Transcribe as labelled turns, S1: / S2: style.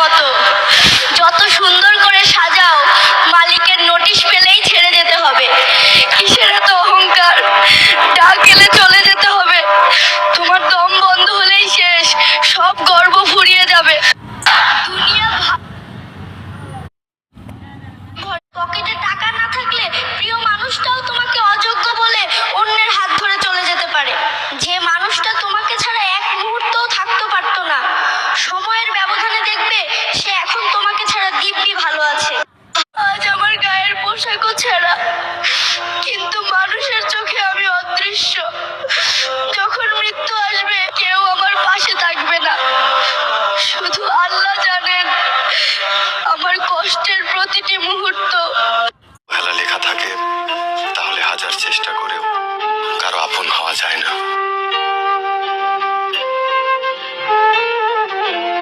S1: মতো। যত সুন্দর করে সাজাও, মালিকের নোটিশ পেলেই ছেড়ে যেতে হবে। কিসের এত অহংকার? ডাক এলে চলে যেতে হবে। তোমার দম বন্ধ হলেই শেষ, সব গর্ব ফুরিয়ে যাবে। দুনিয়া পকেটে টাকা না থাকলে প্রিয় মানুষটাও তোমাকে অযোগ্য বলে অন্যের হাত ধরে চলে যেতে পারে। যে মানুষটা তোমাকে ছাড়া এক মুহূর্তও থাকতে পারতো না, সময়ের ব্যবধানে দেখবে সে এখন তোমাকে ছাড়া দিব্যি ভালো আছে। আজ আমার গায়ের পোশাকও ছেঁড়া, কিন্তু মানুষের চোখে আমি অদৃশ্য।